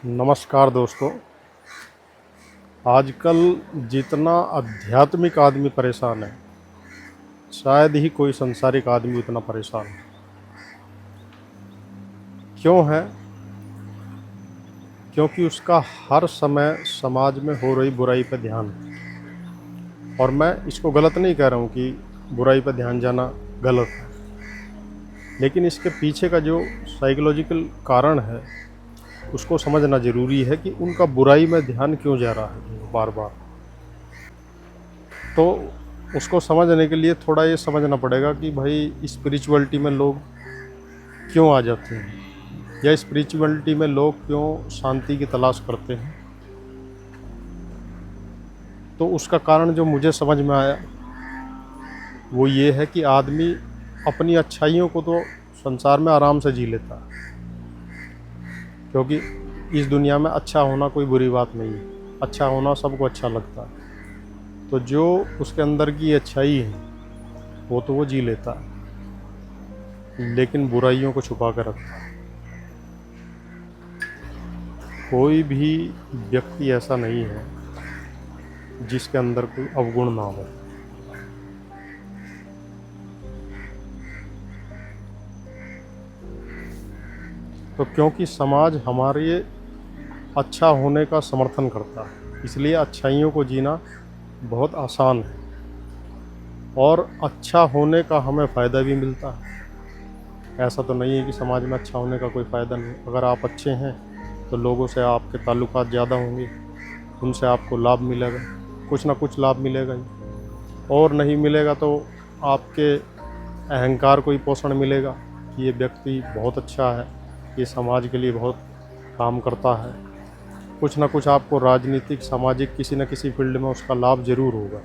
नमस्कार दोस्तों। आजकल जितना आध्यात्मिक आदमी परेशान है, शायद ही कोई संसारिक आदमी उतना परेशान है। क्यों है? क्योंकि उसका हर समय समाज में हो रही बुराई पर ध्यान है। और मैं इसको गलत नहीं कह रहा हूँ कि बुराई पर ध्यान जाना गलत है, लेकिन इसके पीछे का जो साइकोलॉजिकल कारण है उसको समझना ज़रूरी है कि उनका बुराई में ध्यान क्यों जा रहा है बार बार। तो उसको समझने के लिए थोड़ा ये समझना पड़ेगा कि भाई स्पिरिचुअलिटी में लोग क्यों आ जाते हैं, या स्पिरिचुअलिटी में लोग क्यों शांति की तलाश करते हैं। तो उसका कारण जो मुझे समझ में आया वो ये है कि आदमी अपनी अच्छाइयों को तो संसार में आराम से जी लेता है, क्योंकि इस दुनिया में अच्छा होना कोई बुरी बात नहीं है, अच्छा होना सबको अच्छा लगता है। तो जो उसके अंदर की अच्छाई है वो तो वो जी लेता है, लेकिन बुराइयों को छुपा कर रखता है। कोई भी व्यक्ति ऐसा नहीं है जिसके अंदर कोई अवगुण ना हो। तो क्योंकि समाज हमारे अच्छा होने का समर्थन करता है, इसलिए अच्छाइयों को जीना बहुत आसान है और अच्छा होने का हमें फ़ायदा भी मिलता है। ऐसा तो नहीं है कि समाज में अच्छा होने का कोई फ़ायदा नहीं। अगर आप अच्छे हैं तो लोगों से आपके ताल्लुकात ज़्यादा होंगे, उनसे आपको लाभ मिलेगा, कुछ ना कुछ लाभ मिलेगा ही। और नहीं मिलेगा तो आपके अहंकार को ही पोषण मिलेगा कि ये व्यक्ति बहुत अच्छा है, ये समाज के लिए बहुत काम करता है। कुछ ना कुछ आपको राजनीतिक, सामाजिक किसी न किसी फील्ड में उसका लाभ ज़रूर होगा।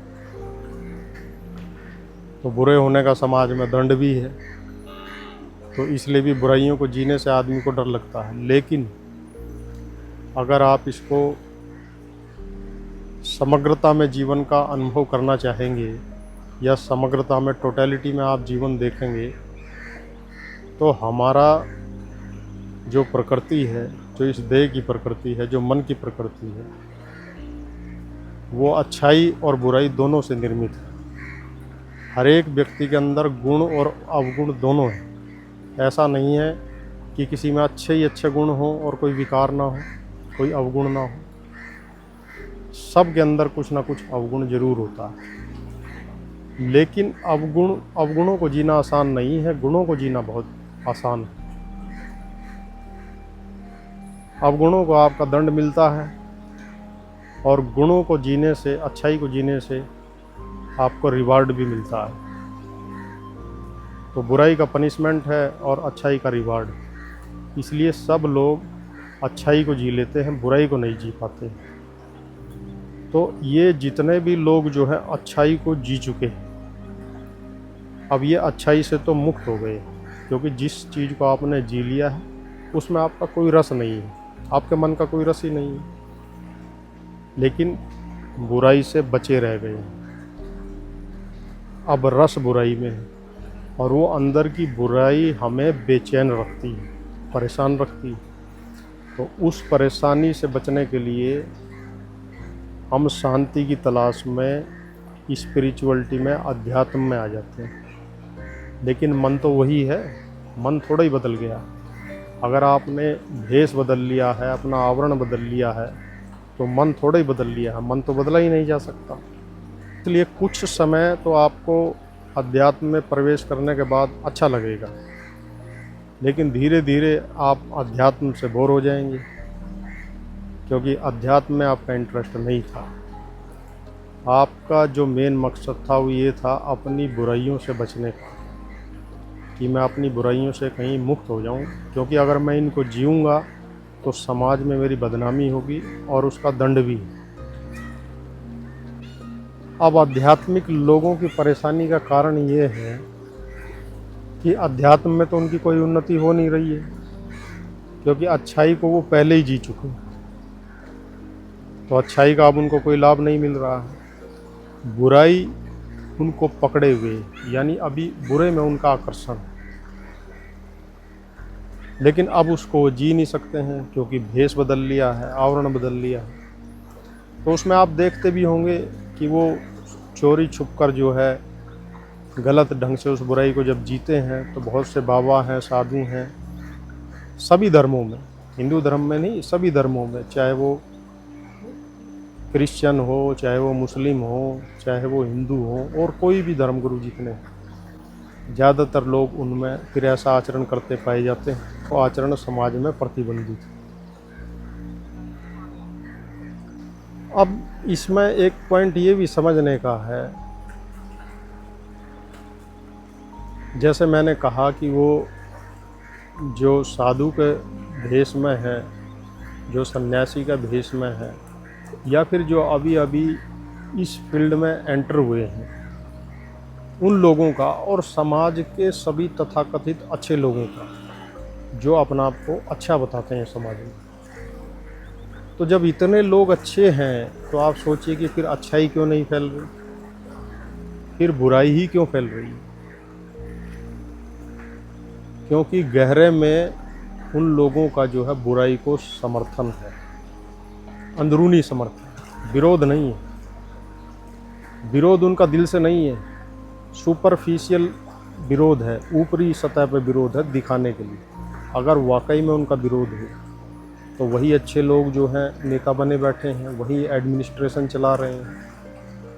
तो बुरे होने का समाज में दंड भी है, तो इसलिए भी बुराइयों को जीने से आदमी को डर लगता है। लेकिन अगर आप इसको समग्रता में जीवन का अनुभव करना चाहेंगे, या समग्रता में, टोटलिटी में आप जीवन देखेंगे, तो हमारा जो प्रकृति है, जो इस देह की प्रकृति है, जो मन की प्रकृति है, वो अच्छाई और बुराई दोनों से निर्मित है। हर एक व्यक्ति के अंदर गुण और अवगुण दोनों हैं। ऐसा नहीं है कि किसी में अच्छे ही अच्छे गुण हो और कोई विकार ना हो, कोई अवगुण ना हो। सब के अंदर कुछ ना कुछ अवगुण ज़रूर होता है। लेकिन अवगुणों को जीना आसान नहीं है, गुणों को जीना बहुत आसान है। अवगुणों को आपका दंड मिलता है, और गुणों को जीने से, अच्छाई को जीने से आपको रिवार्ड भी मिलता है। तो बुराई का पनिशमेंट है और अच्छाई का रिवार्ड। इसलिए सब लोग अच्छाई को जी लेते हैं, बुराई को नहीं जी पाते। तो ये जितने भी लोग जो है अच्छाई को जी चुके हैं, अब ये अच्छाई से तो मुक्त हो गए, क्योंकि जिस चीज़ को आपने जी लिया है उसमें आपका कोई रस नहीं है, आपके मन का कोई रस ही नहीं है। लेकिन बुराई से बचे रह गए, अब रस बुराई में है, और वो अंदर की बुराई हमें बेचैन रखती है, परेशान रखती है। तो उस परेशानी से बचने के लिए हम शांति की तलाश में, स्पिरिचुअलिटी में, अध्यात्म में आ जाते हैं। लेकिन मन तो वही है, मन थोड़ा ही बदल गया। अगर आपने भेष बदल लिया है, अपना आवरण बदल लिया है, तो मन थोड़ा ही बदल लिया है, मन तो बदला ही नहीं जा सकता। इसलिए कुछ समय तो आपको अध्यात्म में प्रवेश करने के बाद अच्छा लगेगा, लेकिन धीरे धीरे आप अध्यात्म से बोर हो जाएंगे, क्योंकि अध्यात्म में आपका इंटरेस्ट नहीं था। आपका जो मेन मकसद था वो ये था अपनी बुराइयों से बचने का, कि मैं अपनी बुराइयों से कहीं मुक्त हो जाऊं, क्योंकि अगर मैं इनको जीऊँगा तो समाज में मेरी बदनामी होगी और उसका दंड भी। अब आध्यात्मिक लोगों की परेशानी का कारण ये है कि अध्यात्म में तो उनकी कोई उन्नति हो नहीं रही है, क्योंकि अच्छाई को वो पहले ही जी चुके हैं। तो अच्छाई का अब उनको कोई लाभ नहीं मिल रहा है। बुराई उनको पकड़े हुए, यानी अभी बुरे में उनका आकर्षण। लेकिन अब उसको वो जी नहीं सकते हैं क्योंकि भेष बदल लिया है, आवरण बदल लिया है। तो उसमें आप देखते भी होंगे कि वो चोरी छुपकर जो है गलत ढंग से उस बुराई को जब जीते हैं, तो बहुत से बाबा हैं, साधु हैं, सभी धर्मों में, हिंदू धर्म में नहीं, सभी धर्मों में, चाहे वो क्रिश्चियन हो, चाहे वो मुस्लिम हो, चाहे वो हिंदू हो, और कोई भी धर्म गुरु जितने हैं, ज़्यादातर लोग उनमें फिर ऐसा आचरण करते पाए जाते हैं। वो आचरण समाज में प्रतिबंधित है। अब इसमें एक पॉइंट ये भी समझने का है, जैसे मैंने कहा कि वो जो साधु के भेष में है, जो सन्यासी का भेष में है, या फिर जो अभी अभी इस फील्ड में एंटर हुए हैं, उन लोगों का और समाज के सभी तथाकथित अच्छे लोगों का, जो अपना आप को अच्छा बताते हैं समाज में। तो जब इतने लोग अच्छे हैं, तो आप सोचिए कि फिर अच्छाई क्यों नहीं फैल रही, फिर बुराई ही क्यों फैल रही है? क्योंकि गहरे में उन लोगों का जो है बुराई को समर्थन है, अंदरूनी समर्थन, विरोध नहीं है। विरोध उनका दिल से नहीं है, सुपरफिशियल विरोध है, ऊपरी सतह पर विरोध है दिखाने के लिए। अगर वाकई में उनका विरोध हो, तो वही अच्छे लोग जो हैं नेता बने बैठे हैं, वही एडमिनिस्ट्रेशन चला रहे हैं,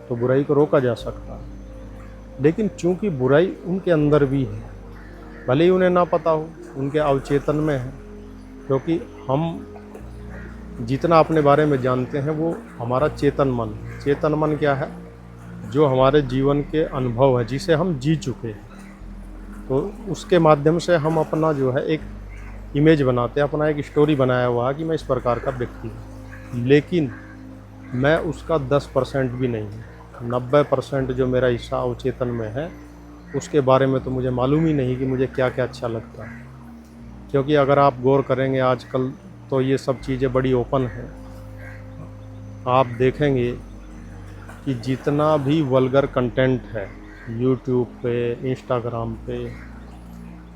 तो बुराई को रोका जा सकता है। लेकिन चूंकि बुराई उनके अंदर भी है, भले ही उन्हें ना पता हो, उनके अवचेतन में है, क्योंकि हम जितना अपने बारे में जानते हैं वो हमारा चेतन मन। चेतन मन क्या है? जो हमारे जीवन के अनुभव है, जिसे हम जी चुके हैं, तो उसके माध्यम से हम अपना जो है एक इमेज बनाते हैं, अपना एक स्टोरी बनाया हुआ है कि मैं इस प्रकार का व्यक्ति हूँ। लेकिन मैं उसका 10% भी नहीं हूँ। 90% जो मेरा हिस्सा अवचेतन में है, उसके बारे में तो मुझे मालूम ही नहीं कि मुझे क्या क्या अच्छा लगता है। क्योंकि अगर आप गौर करेंगे आजकल, तो ये सब चीज़ें बड़ी ओपन हैं। आप देखेंगे कि जितना भी वल्गर कंटेंट है यूट्यूब पे, इंस्टाग्राम पे,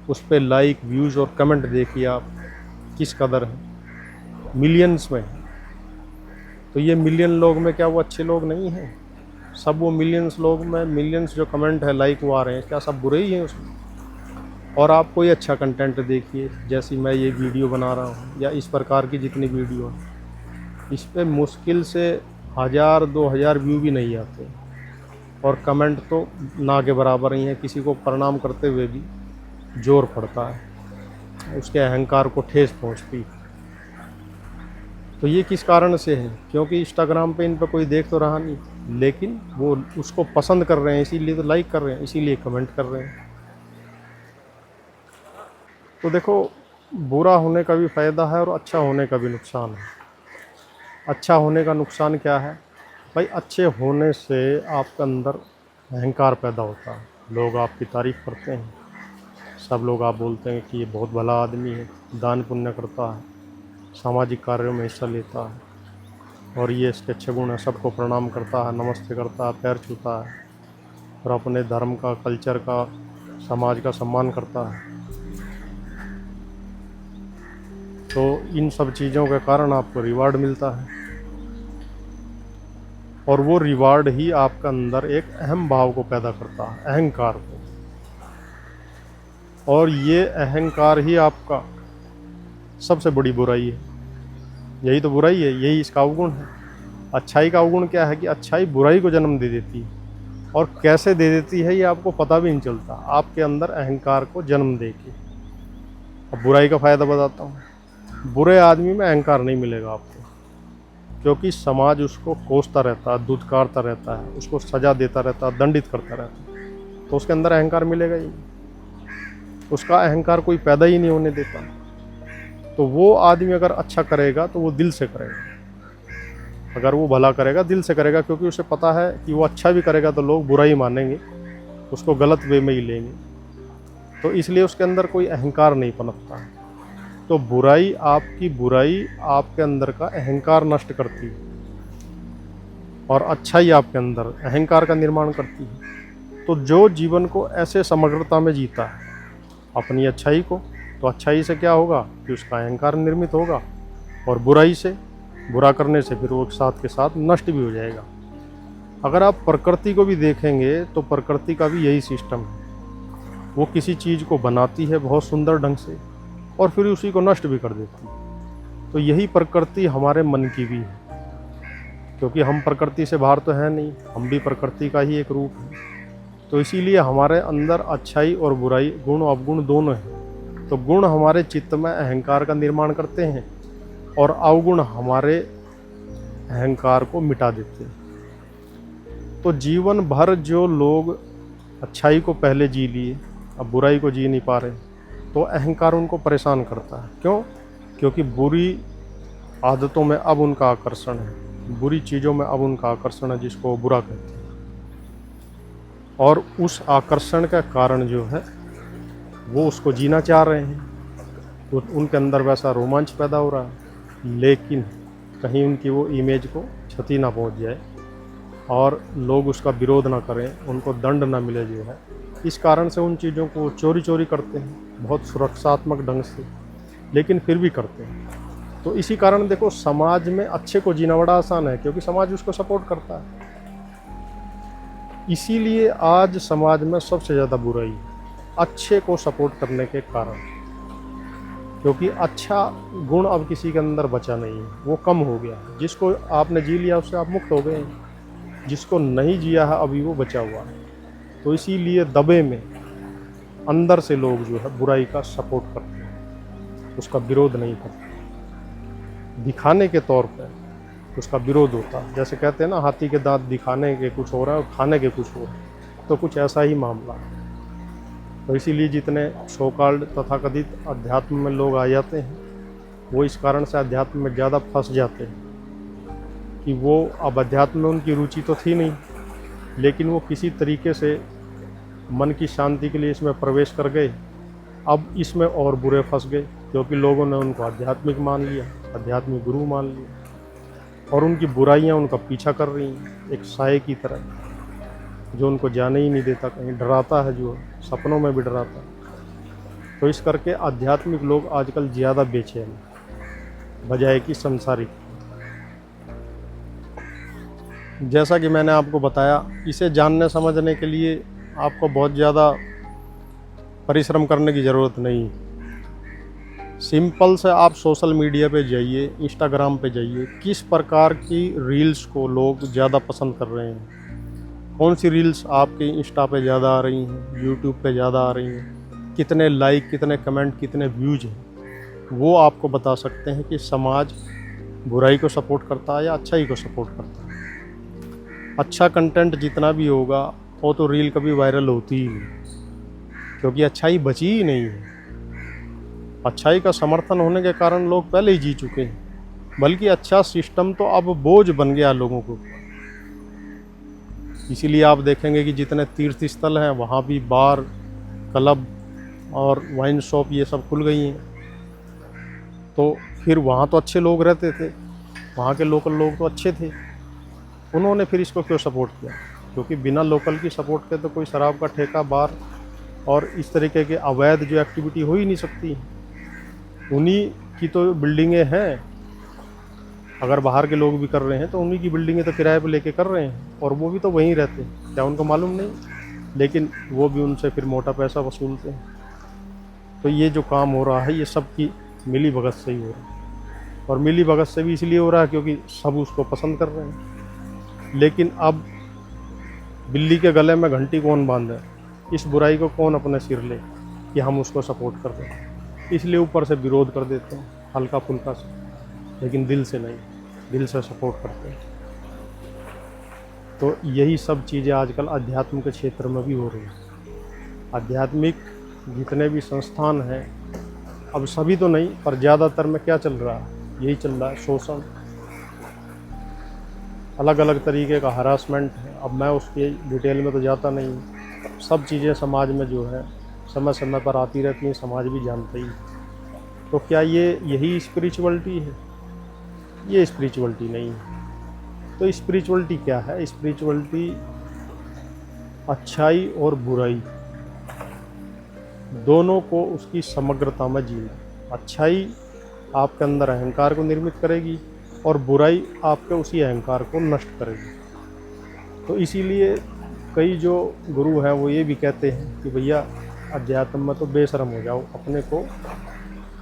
उस पे लाइक, व्यूज़ और कमेंट देखिए आप किस कदर है, मिलियंस में है। तो ये मिलियन लोग में क्या वो अच्छे लोग नहीं हैं? सब वो मिलियंस लोग में मिलियंस जो कमेंट है, लाइक वो आ रहे हैं, क्या सब बुरे ही हैं उसमें? और आप कोई अच्छा कंटेंट देखिए, जैसी मैं ये वीडियो बना रहा हूँ या इस प्रकार की जितनी वीडियो है, इस पे मुश्किल से 1000-2000 व्यू भी नहीं आते, और कमेंट तो ना के बराबर ही हैं। किसी को प्रणाम करते हुए भी जोर पड़ता है, उसके अहंकार को ठेस पहुँचती है। तो ये किस कारण से है? क्योंकि इंस्टाग्राम पे इन पर कोई देख तो रहा नहीं, लेकिन वो उसको पसंद कर रहे हैं, इसीलिए तो लाइक कर रहे हैं, इसीलिए कमेंट कर रहे हैं। तो देखो, बुरा होने का भी फ़ायदा है और अच्छा होने का भी नुकसान है। अच्छा होने का नुकसान क्या है भाई? अच्छे होने से आपके अंदर अहंकार पैदा होता है, लोग आपकी तारीफ़ करते हैं, सब लोग आप बोलते हैं कि ये बहुत भला आदमी है, दान पुण्य करता है, सामाजिक कार्यों में हिस्सा लेता है, और ये इसके अच्छे गुण है, सबको प्रणाम करता है, नमस्ते करता है, पैर छूता है, और अपने धर्म का, कल्चर का, समाज का सम्मान करता है। तो इन सब चीज़ों के कारण आपको रिवार्ड मिलता है, और वो रिवार्ड ही आपके अंदर एक अहम भाव को पैदा करता है, अहंकार को। और ये अहंकार ही आपका सबसे बड़ी बुराई है। यही तो बुराई है, यही इसका अवगुण है। अच्छाई का अवगुण क्या है कि अच्छाई बुराई को जन्म दे देती है, और कैसे दे देती है ये आपको पता भी नहीं चलता, आपके अंदर अहंकार को जन्म देके। अब बुराई का फ़ायदा बताता हूँ। बुरे आदमी में अहंकार नहीं मिलेगा आपको, क्योंकि समाज उसको कोसता रहता है, धुतकारता रहता है, उसको सज़ा देता रहता है, दंडित करता रहता है, तो उसके अंदर अहंकार मिलेगा ही नहीं। उसका अहंकार कोई पैदा ही नहीं होने देता। तो वो आदमी अगर अच्छा करेगा तो वो दिल से करेगा, अगर वो भला करेगा दिल से करेगा, क्योंकि उसे पता है कि वो अच्छा भी करेगा तो लोग बुरा ही मानेंगे, उसको गलत वे में ही लेंगे, तो इसलिए उसके अंदर कोई अहंकार नहीं पनपता है। तो बुराई आपके अंदर का अहंकार नष्ट करती है, और अच्छाई आपके अंदर अहंकार का निर्माण करती है। तो जो जीवन को ऐसे समग्रता में जीता है, अपनी अच्छाई को, तो अच्छाई से क्या होगा कि उसका अहंकार निर्मित होगा, और बुराई से, बुरा करने से फिर वो साथ के साथ नष्ट भी हो जाएगा। अगर आप प्रकृति को भी देखेंगे तो प्रकृति का भी यही सिस्टम है। वो किसी चीज़ को बनाती है बहुत सुंदर ढंग से और फिर उसी को नष्ट भी कर देती है। तो यही प्रकृति हमारे मन की भी है, क्योंकि हम प्रकृति से बाहर तो हैं नहीं, हम भी प्रकृति का ही एक रूप है। तो इसीलिए हमारे अंदर अच्छाई और बुराई, गुण अवगुण दोनों हैं। तो गुण हमारे चित्त में अहंकार का निर्माण करते हैं और अवगुण हमारे अहंकार को मिटा देते हैं। तो जीवन भर जो लोग अच्छाई को पहले जी लिए, अब बुराई को जी नहीं पा रहे, तो अहंकार उनको परेशान करता है। क्यों? क्योंकि बुरी आदतों में अब उनका आकर्षण है, बुरी चीज़ों में अब उनका आकर्षण है, जिसको बुरा कहते हैं। और उस आकर्षण का कारण जो है वो उसको जीना चाह रहे हैं, तो उनके अंदर वैसा रोमांच पैदा हो रहा है, लेकिन कहीं उनकी वो इमेज को क्षति ना पहुंच जाए और लोग उसका विरोध ना करें, उनको दंड ना मिले जो है। इस कारण से उन चीज़ों को चोरी चोरी करते हैं, बहुत सुरक्षात्मक ढंग से, लेकिन फिर भी करते हैं। तो इसी कारण देखो, समाज में अच्छे को जीना बड़ा आसान है, क्योंकि समाज उसको सपोर्ट करता है। इसीलिए आज समाज में सबसे ज़्यादा बुराई है, अच्छे को सपोर्ट करने के कारण। क्योंकि अच्छा गुण अब किसी के अंदर बचा नहीं है, वो कम हो गया है। जिसको आपने जी लिया उससे आप मुक्त हो गए हैं, जिसको नहीं जिया है अभी वो बचा हुआ है। तो इसीलिए दबे में अंदर से लोग जो है बुराई का सपोर्ट करते हैं, उसका विरोध नहीं करते। दिखाने के तौर पर उसका विरोध होता है। जैसे कहते हैं ना, हाथी के दांत दिखाने के कुछ हो रहा है और खाने के कुछ हो रहा है, तो कुछ ऐसा ही मामला है। तो इसीलिए जितने सो कॉल्ड तथाकथित अध्यात्म में लोग आ जाते हैं, वो इस कारण से अध्यात्म में ज़्यादा फंस जाते हैं कि वो अब अध्यात्म में उनकी रुचि तो थी नहीं, लेकिन वो किसी तरीके से मन की शांति के लिए इसमें प्रवेश कर गए। अब इसमें और बुरे फंस गए, क्योंकि लोगों ने उनको आध्यात्मिक मान लिया, आध्यात्मिक गुरु मान लिया, और उनकी बुराइयां उनका पीछा कर रही हैं एक साए की तरह, जो उनको जाने ही नहीं देता, कहीं डराता है, जो सपनों में भी डराता है। तो इस करके आध्यात्मिक लोग आजकल ज़्यादा बेचैन हैं बजाय कि संसारिक। जैसा कि मैंने आपको बताया, इसे जानने समझने के लिए आपको बहुत ज़्यादा परिश्रम करने की ज़रूरत नहीं। सिंपल से आप सोशल मीडिया पे जाइए, इंस्टाग्राम पे जाइए, किस प्रकार की रील्स को लोग ज़्यादा पसंद कर रहे हैं, कौन सी रील्स आपके इंस्टा पे ज़्यादा आ रही हैं, यूट्यूब पे ज़्यादा आ रही हैं, कितने लाइक, कितने कमेंट, कितने व्यूज हैं, वो आपको बता सकते हैं कि समाज बुराई को सपोर्ट करता है या अच्छाई को सपोर्ट करता है। अच्छा कंटेंट जितना भी होगा वो तो रील कभी वायरल होती ही नहीं, क्योंकि अच्छाई बची ही नहीं है। अच्छाई का समर्थन होने के कारण लोग पहले ही जी चुके हैं, बल्कि अच्छा सिस्टम तो अब बोझ बन गया लोगों को। इसीलिए आप देखेंगे कि जितने तीर्थ स्थल हैं वहाँ भी बार, क्लब और वाइन शॉप ये सब खुल गई हैं। तो फिर वहाँ तो अच्छे लोग रहते थे, वहाँ के लोकल लोग तो अच्छे थे, उन्होंने फिर इसको क्यों सपोर्ट किया? क्योंकि बिना लोकल की सपोर्ट के तो कोई शराब का ठेका, बार और इस तरीके के अवैध जो एक्टिविटी हो ही नहीं सकती। उन्हीं की तो बिल्डिंगें हैं, अगर बाहर के लोग भी कर रहे हैं तो उन्हीं की बिल्डिंगें तो किराए पर लेके कर रहे हैं, और वो भी तो वहीं रहते हैं, क्या उनको मालूम नहीं? लेकिन वो भी उनसे फिर मोटा पैसा वसूलते हैं। तो ये जो काम हो रहा है ये सब की मिली भगत से ही हो रहा है, और मिली भगत से भी इसलिए हो रहा है क्योंकि सब उसको पसंद कर रहे हैं। लेकिन अब बिल्ली के गले में घंटी कौन बांधे, इस बुराई को कौन अपने सिर ले कि हम उसको सपोर्ट कर रहे हैं? इसलिए ऊपर से विरोध कर देते हैं हल्का फुल्का से, लेकिन दिल से नहीं, दिल से सपोर्ट करते हैं। तो यही सब चीज़ें आजकल अध्यात्म के क्षेत्र में भी हो रही हैं। आध्यात्मिक जितने भी संस्थान हैं, अब सभी तो नहीं पर ज़्यादातर में क्या चल रहा है, यही चल रहा है, शोषण, अलग अलग तरीके का हरासमेंट है। अब मैं उसकी डिटेल में तो जाता नहीं, सब चीज़ें समाज में जो है समय समय पर आती रहती हैं, समाज भी जानता ही। तो क्या ये यही स्पिरिचुअलिटी है? ये स्पिरिचुअलिटी नहीं है। तो स्पिरिचुअलिटी क्या है? स्पिरिचुअलिटी अच्छाई और बुराई दोनों को उसकी समग्रता में जीना। अच्छाई आपके अंदर अहंकार को निर्मित करेगी और बुराई आपके उसी अहंकार को नष्ट करेगी। तो इसीलिए कई जो गुरु हैं वो ये भी कहते हैं कि भैया अध्यात्म में तो बेशर्म हो जाओ, अपने को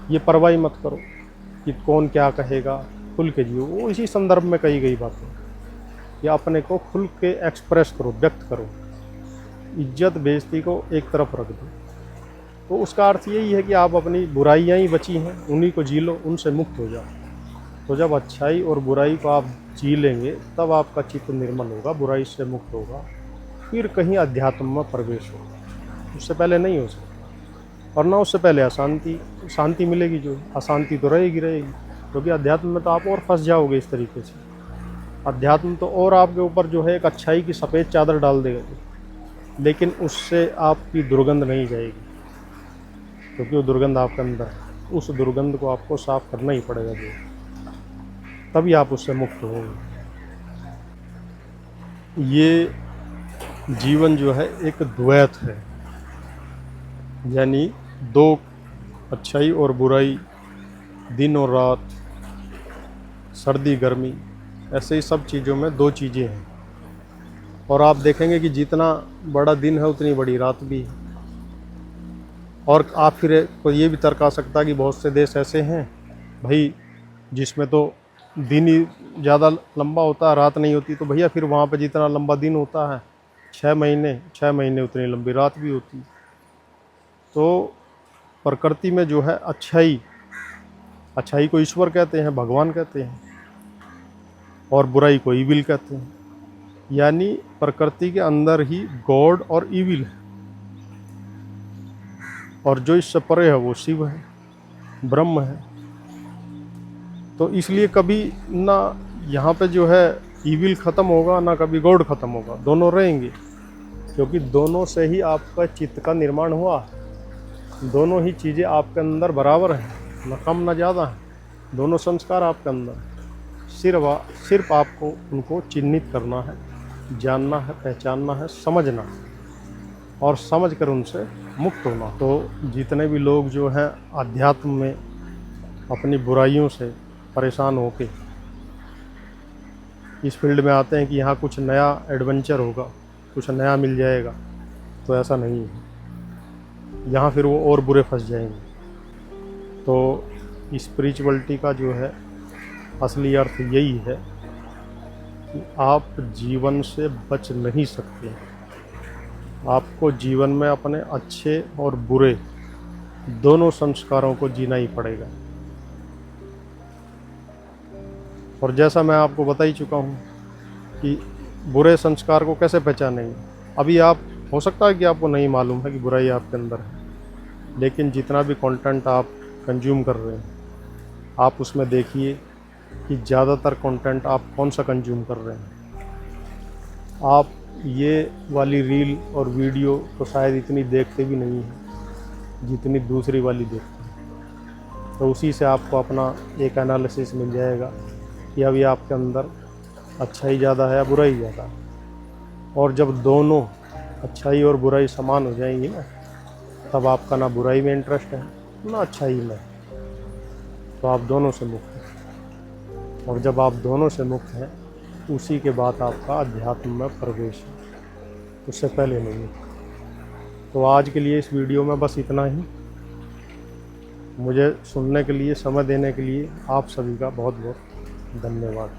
ये परवाही मत करो कि कौन क्या कहेगा, खुल के जियो। वो इसी संदर्भ में कही गई बातें कि अपने को खुल के एक्सप्रेस करो, व्यक्त करो, इज्जत बेइज्जती को एक तरफ रख दो। तो उसका अर्थ यही है कि आप अपनी बुराइयां ही बची हैं उन्हीं को जी लो, उनसे मुक्त हो जाओ। तो जब अच्छाई और बुराई को आप जी लेंगे तब आपका चित्त निर्मल होगा, बुराई से मुक्त होगा, फिर कहीं अध्यात्म में प्रवेश होगा। उससे पहले नहीं हो सकता। और ना उससे पहले अशांति, शांति मिलेगी, जो अशांति तो रहेगी रहेगी, क्योंकि अध्यात्म में तो आप और फंस जाओगे इस तरीके से। अध्यात्म तो और आपके ऊपर जो है एक अच्छाई की सफ़ेद चादर डाल देगा, लेकिन उससे आपकी दुर्गंध नहीं जाएगी, क्योंकि वो दुर्गंध आपके अंदर है। उस दुर्गंध को आपको साफ करना ही पड़ेगा, जो तभी आप उससे मुक्त होंगे। ये जीवन जो है एक द्वैत है, यानी दो, अच्छाई और बुराई, दिन और रात, सर्दी गर्मी, ऐसे ही सब चीज़ों में दो चीज़ें हैं। और आप देखेंगे कि जितना बड़ा दिन है उतनी बड़ी रात भी है। और आप फिर कोई ये भी तर्क आ सकता है कि बहुत से देश ऐसे हैं भाई जिसमें तो दिन ही ज़्यादा लंबा होता है, रात नहीं होती। तो भैया फिर वहाँ पे जितना लंबा दिन होता है, 6 महीने उतनी लंबी रात भी होती। तो प्रकृति में जो है अच्छाई को ईश्वर कहते हैं, भगवान कहते हैं, और बुराई को ईविल कहते हैं। यानी प्रकृति के अंदर ही गॉड और ईविल है, और जो इससे परे है वो शिव है, ब्रह्म है। तो इसलिए कभी ना यहाँ पे जो है ईविल ख़त्म होगा, ना कभी गॉड ख़त्म होगा, दोनों रहेंगे, क्योंकि दोनों से ही आपका चित्त का निर्माण हुआ। दोनों ही चीज़ें आपके अंदर बराबर हैं, न कम न ज़्यादा है। दोनों संस्कार आपके अंदर, सिर्फ आपको उनको चिन्हित करना है, जानना है, पहचानना है, समझना है, और समझ कर उनसे मुक्त होना। तो जितने भी लोग जो हैं अध्यात्म में अपनी बुराइयों से परेशान होके इस फील्ड में आते हैं कि यहाँ कुछ नया एडवेंचर होगा, कुछ नया मिल जाएगा, तो ऐसा नहीं है। यहाँ फिर वो और बुरे फंस जाएंगे। तो स्पिरिचुअलिटी का जो है असली अर्थ यही है कि आप जीवन से बच नहीं सकते। आपको जीवन में अपने अच्छे और बुरे दोनों संस्कारों को जीना ही पड़ेगा। और जैसा मैं आपको बता ही चुका हूँ कि बुरे संस्कार को कैसे पहचानेंगे। अभी आप, हो सकता है कि आपको नहीं मालूम है कि बुराई आपके अंदर है, लेकिन जितना भी कंटेंट आप कंज्यूम कर रहे हैं, आप उसमें देखिए कि ज़्यादातर कंटेंट आप कौन सा कंज्यूम कर रहे हैं। आप ये वाली रील और वीडियो तो शायद इतनी देखते भी नहीं हैं जितनी दूसरी वाली देखते हैं। तो उसी से आपको अपना एक एनालिसिस मिल जाएगा कि अभी आपके अंदर अच्छाई ज़्यादा है या बुराई ज़्यादा है। और जब दोनों अच्छाई और बुराई समान हो जाएंगी ना, तब आपका ना बुराई में इंटरेस्ट है ना अच्छाई में, तो आप दोनों से मुक्त हैं। और जब आप दोनों से मुक्त हैं, उसी के बाद आपका अध्यात्म में प्रवेश है, उससे पहले नहीं। तो आज के लिए इस वीडियो में बस इतना ही। मुझे सुनने के लिए, समय देने के लिए आप सभी का बहुत बहुत धन्यवाद।